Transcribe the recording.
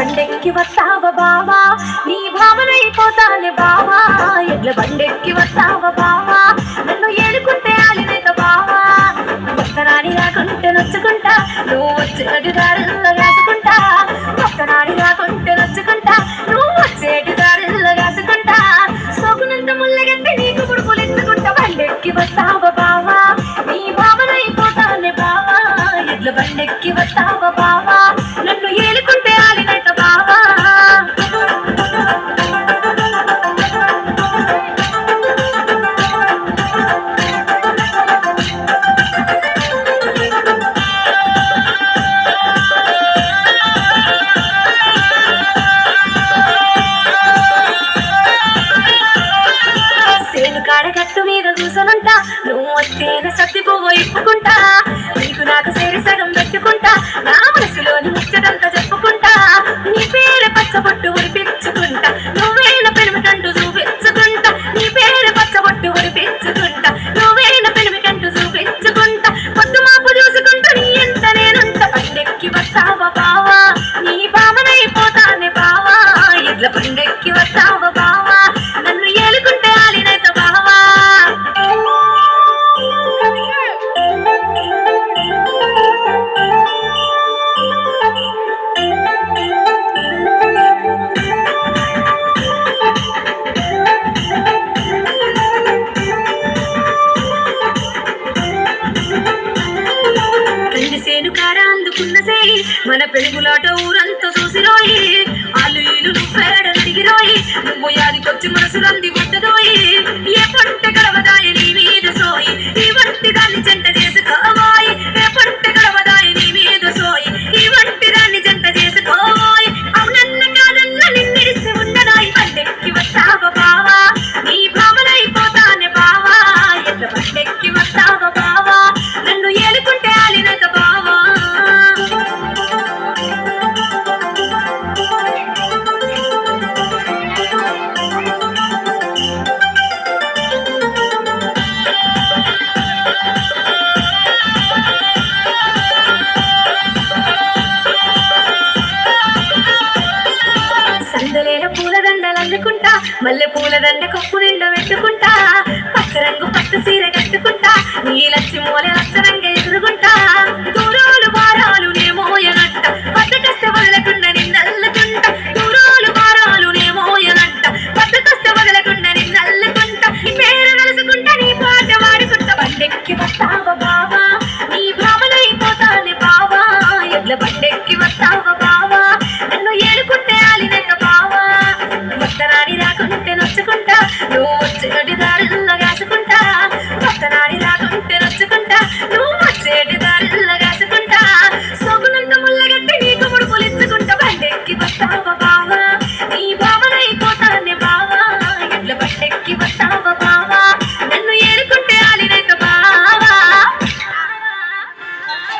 బండెక్కి వస్తావా బావా, నీ భావనైపోతానే బావా. ఎడ్ల బండెక్కి వస్తావా బావా, నన్ను ఏలుకుంటే ఆలినేత బావా. ఒక్కనాడి రాకుంటే నొచ్చుకుంటా, నువ్వు వచ్చేటి దారిలో కాసుకుంటా. ఒక్కనాడి రాకుంటే నొచ్చుకుంటా, నువ్వు వచ్చేటి దారిలో కాసుకుంటా. సోకునంత ముళ్ళగట్టి నీకు ముడుపులెత్తుకుంటా. బండెక్కి వస్తావా బావా, నీ భావనైపోతానే బావా. ఎడ్ల బండెక్కి వస్తావా బావా, నన్ను ఏలుకుంటే ఆలినేత బావా. కాడగట్టు మీద కూసనుంటా, నువ్వు వస్తేనే సత్తి పువ్వు ఇప్పుకుంటా. నీకు నాకు సేరి సగం పెట్టుకుంటా, నా మనసులోని ముచ్చటంతా చెప్పుకుంటా. నీ పేరు పచ్చబొట్టు ఉడిపించుకుంటా, నువ్వేన పెనుమికంటూ చూపించుకుంటా. నీ పేరు పచ్చబొట్టు ఉడిపించుకుంటా, నువ్వేన పెనుమికంటూ చూపించుకుంటా. పొద్దు మాపు చూసుకుంటా, నీ ఎంత నేనంత. బండెక్కి వస్తావా బావా, నీ భావనైపోతానే బావా. ఎడ్ల బండెక్కి వస్తావా బావా, నన్ను ఏలుకుంటే ఆలినైత బావా. సేను కాడ అందుకున్న సేయి, మన పెరుగులాట ఊరంతా చూసిరోయి. ఆలు ఈలు నువ్వేడ తిరిగిరోయి, నువ్వు యాదికొచ్చి మనసు రంది కొట్టదోయి. ఏ పంట గలవదాయి నీ మీద సోయి, ఈ వంటి దాన్ని జంట చేసుకోవాయి. ఏ పంట గలవదాయి నీ మీద సోయి, ఈ వంటి దాన్ని జంట చేసుకోవాయి. అవునన్న కాదన్న నిన్నిడిసి ఉండనాయి. బండెక్కి వస్తావా బావా, నీ భావనైపోతానే బావా. ఎట్ల బండెక్కి వస్తావా బావా, నన్ను ఏలుకుంటే ఆలినైత బావా. సందలేన పూలదండలు అందుకుంటా, మల్లె పూలదండ కప్పు నిండా పెట్టుకుంటా. పచ్చరంగు పట్టు సీర కట్టుకుంటా, నీలచ్చి మూల అచ్చరంగా ఎదురుగుంటా. దూరాలు వారాలు నేమోయనట్ట, పద్దకస్తే వదలకుండా నిన్నల్లుకుంటా. దూరాలు వారాలు నేమోయనట్ట, పద్దకస్తే వదలకుండా నిన్నల్లుకుంటా. నీ పేరు కలుసుకుంటా, నీ పాట వాడుకుంటా. బండెక్కి వస్తావా బావా, నీ భావనైపోతానే బావా. ఎడ్ల బండెక్కి వస్తావా బావా, నన్ను ఏలుకుంటే ఆలినైత బావా. ఒక్కనాడి రాకుంటే నొచ్చుకుంటా, నువ్వు వచ్చేటి దారిలో కాసుకుంటా. ఒక్కనాడి రాకుంటే నొచ్చుకుంటా, నువ్వు వచ్చేటి దారిలో కాసుకుంటా. సోకునంత ముళ్ళగట్టి నీకు ముడుపులిచ్చుకుంటా. బండెక్కి వస్తావా